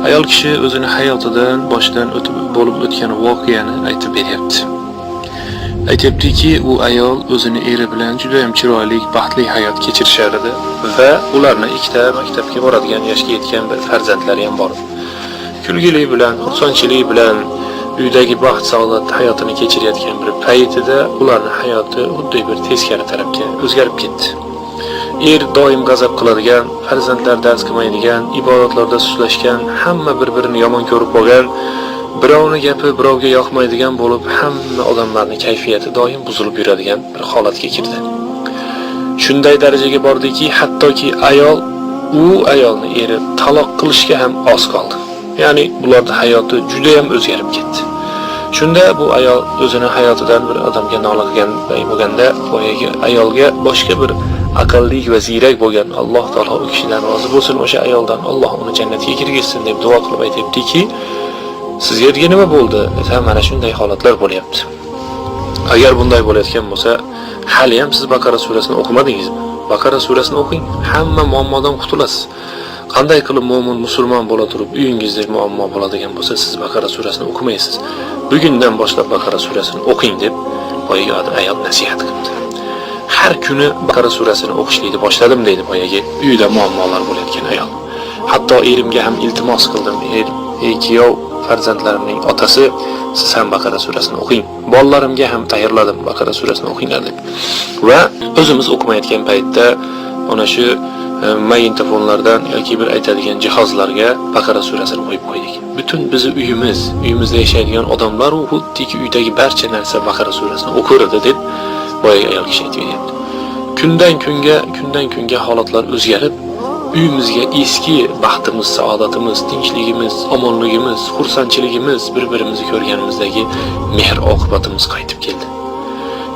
Ayol kishi o'zini hayotidan boshdan bo'lib o'tgan voqeani aytib beryapti. Aytibdiki, u ayol o'zini eri bilan juda ham chiroyli, baxtli hayot kechirishar edi va ularning ikkita maktabga boradigan yoshga yetgan bir farzandlari ham bor. Kulgilik bilan, xursandchilik bilan uydagi baxt saodat hayotini kechirayotgan bir paytida ularning hayoti xuddi bir teskari tarafga o'zgarib ketdi. Er doim g'azab qiladigan, farzandlar dars qilmaydigan, ibodatlarda sustlashgan, hamma bir-birini yomon ko'rib bo'lgan, birovning gapi birovga yoqmaydigan bo'lib, hamma odamlarning kayfiyati doim buzilib yuradigan bir holatga kirdi. Shunday darajaga bordiki, hattoki ayolni eri taloq qilishga ham oz qoldi. Ya'ni ularning hayoti juda ham o'zgarib ketdi. Shunda bu ayol o'zini hayotidan bir odamga nola qilgan bo'lganda, boyagi ayolga boshqa bir aqlli va ziyrak bo'lgan Alloh taolo u kishidan rozi bo'lsin, o'sha ayoldan Alloh uni jannatga kirgizsin deb duo qilib aytibdiki, sizga nima bo'ldi? Desa, mana shunday holatlar bo'lyapti. Agar bunday bo'layotgan bo'lsa, hali ham siz Baqara surasini o'qimadingizmi? Baqara surasini o'qing, hamma muammodan qutulasiz. Qanday qilib mu'min musulmon bo'la turib uyingizda muammo bo'ladigan bo'lsa, siz Baqara surasini o'qimaysiz. Bugundan boshlab Baqara surasini o'qing deb boyagi ayol nasihat qildi. Har kuni Baqara surasini o'qishlikni boshladim deydi boyagi uyda muammolar bo'layotgan ayol. Hatto erimga ham iltimos qildim. Kuyov farzandlarimning otasi, siz ham Baqara surasini o'qing. Bolalarimga ham tayyorladim Baqara surasini o'qinglar deb. Va o'zimiz o'qimayotgan paytda mana shu magnitofonlardan yoki bir aytadigan jihozlarga Baqara surasini qo'yib qo'ydik. Butun bizni uyimizda yashaydigan odamlar u xuddiki uydagi barcha narsa Baqara surasini o'qirdi deb boyagi ayol kishi aytayapti. Kundan kunga holatlar o'zgarib, uyimizga eski baxtimiz, saodatimiz, tinchligimiz, omonligimiz, xursandchiligimiz, bir-birimizni ko'rganimizdagi mehr oqibatimiz qaytib keldi.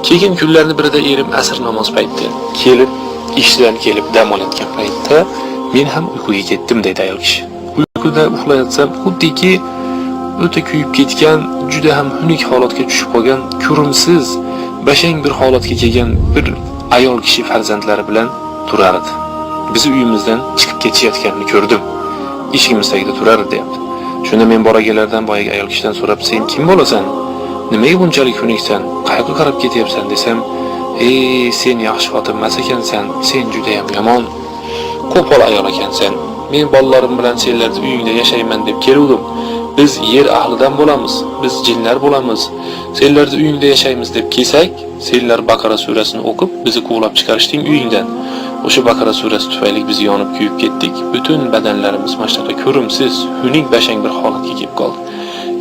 Keyin kunlarning birida erim asr namoz payti ishdan kelib dam olayotgan paytda men ham uyquga ketdim deydi ayol kishi. Uyquda uxlayotsam xuddiki o'ta kuyib ketgan, juda ham xunuk holatga tushib qolgan, ko'rimsiz, bashang bir holatga kelgan bir ayol kishi farzandlari bilan turar edi. Biz uyimizdan chiqib ketishayotganini ko'rdim. Eshigimiz tagida turar edi deyapti. Shunda men boragilardan boyagi ayol kishidan so'rab, "Sen kim bo'lasan? Nimaga bunchalik xunuksan? Qayerga qarab ketyapsan?" desam, sen yaxshi xotin emas ekansan, sen juda ham yomon, qo'pol ayol ekansan. Men bolalarim bilan senlarning uyingda yashayman deb keldim. Biz yer ahlidan bo'lamiz, biz jinlar bo'lamiz. Senlarning uyingda yashaymiz deb kelsak, senlar Baqara surasini o'qib, bizni quvlab chiqarishding uyingdan. O'sha Baqara surasi tufayli biz yonib kuyib ketdik. Butun badanlarimiz mashtaqa ko'rimsiz, xunuk bashang bir holatga kelib qoldi.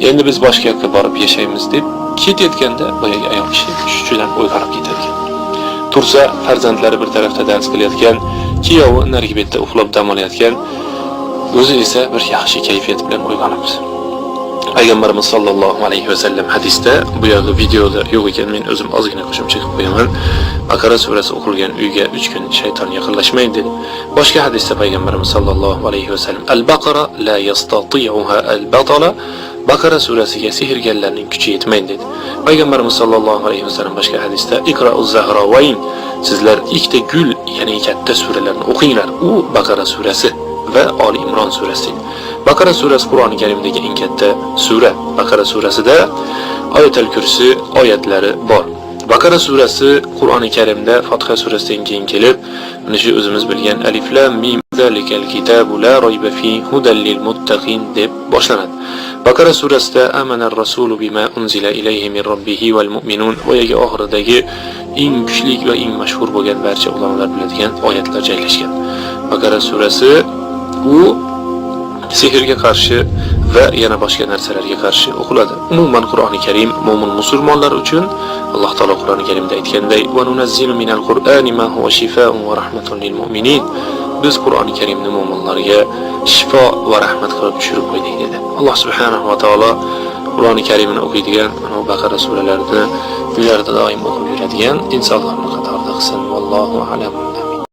Endi biz boshqa yoqqa borib yashaymiz deb ketayotganda boyagi ayol kishi shundan o'ylanib ketadi. Tursa farzandlari bir tarafda dars qilayotgan, kuyovi narigi betda uxlab dam olayotgan, o'zi esa bir yaxshi kayfiyat bilan uyg'onibdi. Payg'ambarimiz sollallohu alayhi vasallam hadisda, bu yerda videoda yo'q ekan, men o'zim ozgina qo'shimcha qilib qo'yaman. Baqara surasi o'qilgan uyga 3 kun shayton yaqinlashmaydi dedi. Boshqa hadisda Payg'ambarimiz sollallohu alayhi vasallam al-Baqara la yastati'uha al-batala, Baqara surasiga sehrgarlarning kuchi yetmaydi dedi. Payg'ambarimiz sollallohu alayhi vasallam boshqa hadisda Iqra'uz Zahrawayn, sizlar ikkita gul, ya'ni katta suralarni o'qinglar. U Baqara surasi va Ali Imron surasi. Baqara surasi Qur'oni Karimdagi eng katta sura. Baqara surasida Oyatul Kursi oyatlari bor. Baqara surasi Qur'oni Karimda Fotiha surasidan keyin kelib, mana shu o'zimiz bilgan Alif Lam Mim zalikal kitabu la rayba fi hudal lil muttaqin deb boshlanadi. Baqara surasida amanar rasulu bima unzila ilayhi min robbihi val mu'minun oyagi oxiridagi eng kuchli va eng mashhur bo'lgan barcha ulamolar biladigan oyatlar joylashgan. Baqara surasi u sehrga qarshi va yana boshqa narsalarga qarshi o'qiladi. Umuman Qur'oni Karim mu'min musulmonlar uchun Alloh taolo Qur'oni Karimda aytganday, "Va nunazzilu minal Qur'ani ma huwa shifaa'un va rahmatun lil mu'minin." Biz Qur'oni Karimni mu'minlarga shifo va rahmat qilib tushirib qo'ydik dedi. Alloh subhanahu va taolo Qur'oni Karimni o'qiydigan, mana Baqara suralarini uylarida doim o'qib yuradigan insonlarning qatorida qilsin. Vallohu a'lam.